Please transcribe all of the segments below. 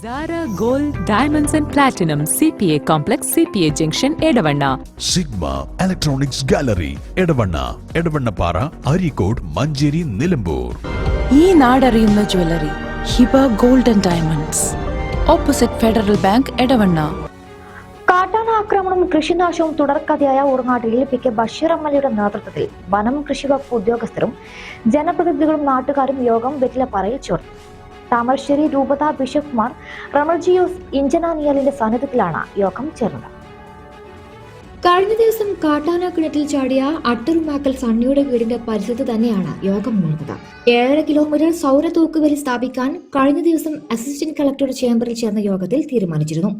Zara Gold Diamonds and Platinum CPA Complex CPA Junction Edavanna Sigma Electronics Gallery Edavannappara Areekode Manjeri Nilambur ഈ നാടറിയുന്ന jewellery Hiba gold and diamonds opposite federal bank Edavanna. കാട്ടാന ആക്രമണവും കൃഷിനാശവും തുടർക്കഥയായ ഊർങ്ങാട്ടിൽ P K. Basheer എം.എൽ.എയുടെ നേതൃത്വത്തിൽ വനം കൃഷി വകുപ്പ് ഉദ്യോഗസ്ഥരും ജനപ്രതിനിധികളും നാട്ടുകാരും യോഗം വെറ്റിലപ്പാറയിൽ ചേർന്നു. താമരശ്ശേരി രൂപത ബിഷപ്പ്മാർ റമൽജിയോസ് ഇഞ്ചനാനിയലിന്റെ സാന്നിധ്യത്തിലാണ് യോഗം ചേർന്നത്. കഴിഞ്ഞ ദിവസം കാട്ടാന കിണറ്റിൽ ചാടിയ അട്ടറുമാക്കൽ സണ്ണിയുടെ വീടിന്റെ പരിസരത്ത് തന്നെയാണ് യോഗം നടന്നത്. 7.5 കിലോമീറ്റർ സൗര തൂക്കുവേലി സ്ഥാപിക്കാൻ കഴിഞ്ഞ ദിവസം അസിസ്റ്റന്റ് കളക്ടറുടെ ചേംബറിൽ ചേർന്ന യോഗത്തിൽ തീരുമാനിച്ചിരുന്നു.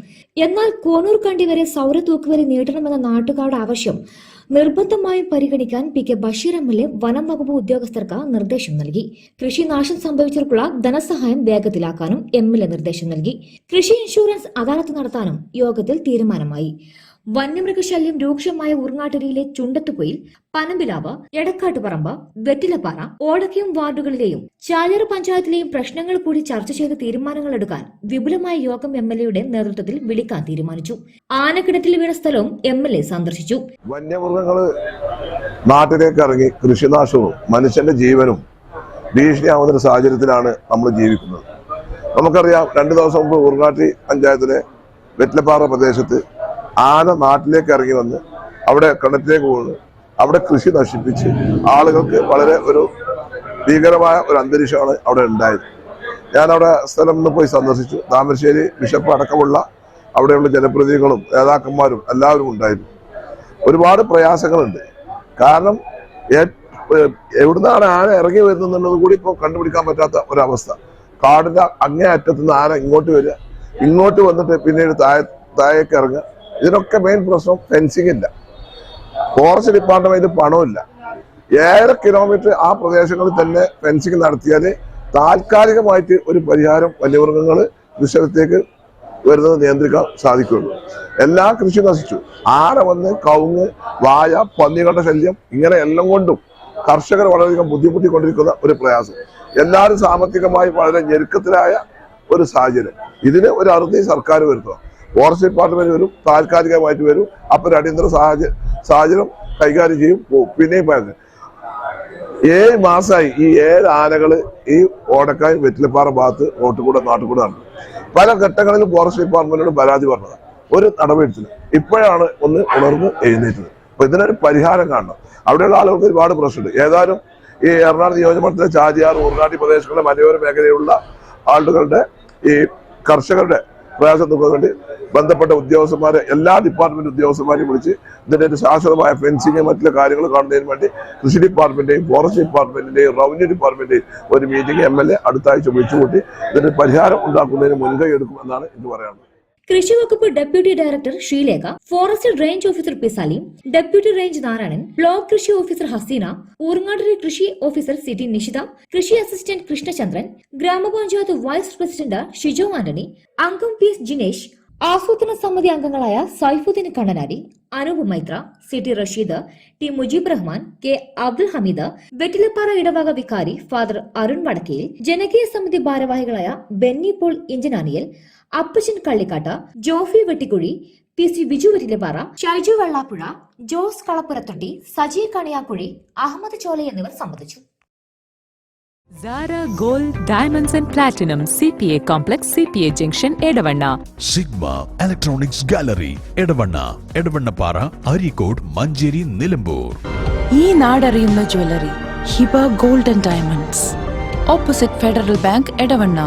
എന്നാൽ കോണൂർ കണ്ടി വരെ സൗര തൂക്കുവേലി നീട്ടണമെന്ന നാട്ടുകാരുടെ ആവശ്യം നിർബന്ധമായും പരിഗണിക്കാൻ പി.കെ. ബഷീർ എം.എൽ.എ. വനം വകുപ്പ് ഉദ്യോഗസ്ഥർക്ക് നിർദ്ദേശം നൽകി. കൃഷി നാശം സംഭവിച്ചവർക്കുള്ള ധനസഹായം വേഗത്തിലാക്കാനും എം.എൽ.എ. നിർദ്ദേശം നൽകി. കൃഷി ഇൻഷുറൻസ് അദാലത്ത് നടത്താനും യോഗത്തിൽ തീരുമാനമായി. വന്യമൃഗശല്യം രൂക്ഷമായ ഊർങ്ങാട്ടിരിയിലെ ചുണ്ടത്തുപൊയിൽ, പനമ്പിലാവ്, എടക്കാട്ടുപറമ്പ്, വെറ്റിലപ്പാറ, ഓടക്കയം വാർഡുകളിലെയും ചാലിയാർ പഞ്ചായത്തിലെയും പ്രശ്നങ്ങൾ കൂടി ചർച്ച ചെയ്ത് തീരുമാനങ്ങൾ എടുക്കാൻ വിപുലമായ യോഗം എം.എൽ.എയുടെ നേതൃത്വത്തിൽ വിളിക്കാൻ തീരുമാനിച്ചു. ആനക്കിണറ്റിൽ വീണ സ്ഥലവും എം.എൽ.എ. സന്ദർശിച്ചു. വന്യമൃഗങ്ങള് നാട്ടിലേക്ക് ഇറങ്ങി കൃഷിനാശവും മനുഷ്യന്റെ ജീവനും ഭീഷണിയാവുന്ന ഒരു സാഹചര്യത്തിലാണ് നമ്മൾ ജീവിക്കുന്നത്. നമുക്കറിയാം, 2 ദിവസം മുമ്പ് ഊർങ്ങാട്ടി പഞ്ചായത്തിലെ വെറ്റിലപ്പാറ പ്രദേശത്ത് ആന നാട്ടിലേക്ക് ഇറങ്ങി വന്ന് അവിടെ കിണറ്റിലേക്ക് പോകുന്നു. അവിടെ കൃഷി നശിപ്പിച്ച് ആളുകൾക്ക് വളരെ ഒരു ഭീകരമായ ഒരു അന്തരീക്ഷമാണ് അവിടെ ഉണ്ടായത്. ഞാൻ അവിടെ സ്ഥലം ഒന്ന് പോയി സന്ദർശിച്ചു. താമരശ്ശേരി ബിഷപ്പ് അടക്കമുള്ള അവിടെയുള്ള ജനപ്രതിനിധികളും നേതാക്കന്മാരും എല്ലാവരും ഉണ്ടായിരുന്നു. ഒരുപാട് പ്രയാസങ്ങളുണ്ട്. കാരണം എവിടുന്നാണ് ആന ഇറങ്ങി വരുന്നത് കൂടി ഇപ്പോൾ കണ്ടുപിടിക്കാൻ പറ്റാത്ത ഒരവസ്ഥ. കാടിന്റെ അങ്ങേ അറ്റത്തുനിന്ന് ആന ഇങ്ങോട്ട് വരിക, ഇങ്ങോട്ട് വന്നിട്ട് പിന്നീട് താഴേക്ക് ഇറങ്ങുക. ഇതിനൊക്കെ മെയിൻ പ്രശ്നം ഫെൻസിംഗ് ഇല്ല. ഫോറസ്റ്റ് ഡിപ്പാർട്ട്മെന്റ് പണമില്ല. 7 കിലോമീറ്റർ ആ പ്രദേശങ്ങളിൽ തന്നെ ഫെൻസിംഗ് നടത്തിയാൽ താൽക്കാലികമായിട്ട് ഒരു പരിഹാരം വന്യമൃഗങ്ങൾ കൃഷിയിടത്തേക്ക് വരുന്നത് നിയന്ത്രിക്കാൻ സാധിക്കുകയുള്ളൂ. എല്ലാ കൃഷി നശിച്ചു. ആന വന്ന് കവുങ്ങ്, വാഴ, പന്നികളുടെ ശല്യം, ഇങ്ങനെ എല്ലാം കൊണ്ടും കർഷകർ വളരെയധികം ബുദ്ധിമുട്ടിക്കൊണ്ടിരിക്കുന്ന ഒരു പ്രയാസം. എല്ലാവരും സാമ്പത്തികമായി വളരെ ഞെരുക്കത്തിലായ ഒരു സാഹചര്യം. ഇതിന് ഒരു അറുതി സർക്കാർ വരുത്തുക. ഫോറസ്റ്റ് ഡിപ്പാർട്ട്മെന്റ് വരും, താൽക്കാലികമായിട്ട് വരും. അപ്പോൾ ഒരു അടിയന്തര സാഹചര്യം കൈകാര്യം ചെയ്യും, പോകും. പിന്നെയും 7 മാസമായി ഈ 7 ആനകള് ഈ ഓടക്കായ് വെറ്റിലപ്പാറ ഭാഗത്ത് നാട്ടുകൂടെ നടന്നു. പല ഘട്ടങ്ങളിലും ഫോറസ്റ്റ് ഡിപ്പാർട്ട്മെന്റിനോട് പരാതി പറഞ്ഞത്, ഒരു നടപടിയെടുത്തില്ല. ഇപ്പോഴാണ് ഒന്ന് ഉണർന്ന് എഴുന്നേറ്റത്. അപ്പൊ ഇതിനൊരു പരിഹാരം കാണണം. അവിടെയുള്ള ആളുകൾക്ക് ഒരുപാട് പ്രശ്നമുണ്ട്. ഏതായാലും ഈ എറണാകുളം നിയോജകമണ്ഡലത്തിലെ ചാലിയാർ, ഊർങ്ങാട്ടി പ്രദേശങ്ങളുടെ മലയോര മേഖലയിലുള്ള ആളുകളുടെ ഈ കർഷകരുടെ പ്രയാസത്തിന് വേണ്ടി ബന്ധപ്പെട്ട ഉദ്യോഗസ്ഥന്മാരെ, എല്ലാ ഡിപ്പാർട്ട്മെന്റ് ഉദ്യോഗസ്ഥന്മാരെയും വിളിച്ച് ഇതിന്റെ ഒരു ശാശ്വതമായ ഫെൻസിങ് മറ്റുള്ള കാര്യങ്ങൾ കാണുന്നതിന് വേണ്ടി കൃഷി ഡിപ്പാർട്ട്മെന്റിന്റെയും ഫോറസ്റ്റ് ഡിപ്പാർട്ട്മെന്റിന്റെയും റവന്യൂ ഡിപ്പാർട്ട്മെന്റിന്റെയും ഒരു മീറ്റിംഗ് എം.എൽ.എ. അടുത്ത ആഴ്ച വിളിച്ചുകൂട്ടി ഇതിന് പരിഹാരം ഉണ്ടാക്കുന്നതിന് മുൻകൈ എടുക്കുമെന്നാണ് എനിക്ക് പറയാനുള്ളത്. കൃഷി വകുപ്പ് deputy director Sreelekha, forest range officer P. Saleem, deputy range Narayanan, block കൃഷി ഓഫീസർ ഹസീന, ഊർങ്ങാട്ടിരി കൃഷി ഓഫീസർ സിറ്റി നിഷിത, കൃഷി അസിസ്റ്റന്റ് കൃഷ്ണചന്ദ്രൻ, ഗ്രാമപഞ്ചായത്ത് വൈസ് പ്രസിഡന്റ് ഷിജോ ആന്റണി, അംഗം പി. ജിനേഷ്, ആസൂത്രണ സമിതി അംഗങ്ങളായ Saifuddin Kannanari, Anoop Maithra, C. T. Rasheed, T. Mujeeb Rahman, K. Abdul Hameed, Vettilappara ഇടവക വികാരി ഫാദർ അരുൺ വടക്കേൽ, ജനകീയ സമിതി ഭാരവാഹികളായ ബെന്നി പോൾ ഇഞ്ചനാനിയൽ, അപ്പച്ചൻ കള്ളിക്കാട്ട്, ജോഫി വെട്ടിക്കുഴി, പി. സി. ബിജു വെറ്റിലപ്പാറ, ഷൈജു വെള്ളാപ്പുഴ, ജോസ് കളപ്പുറത്തൊട്ടി, സജി കണിയാക്കുഴി, അഹമ്മദ് ചോല എന്നിവർ സംബന്ധിച്ചു. Zara Gold Diamonds and Platinum CPA Complex CPA Junction Edavanna Sigma Electronics Gallery Edavannappara Areekode Manjeri Nilambur. ഈ നാടറിയുന്ന jewellery Hiba gold and diamonds opposite federal bank Edavanna.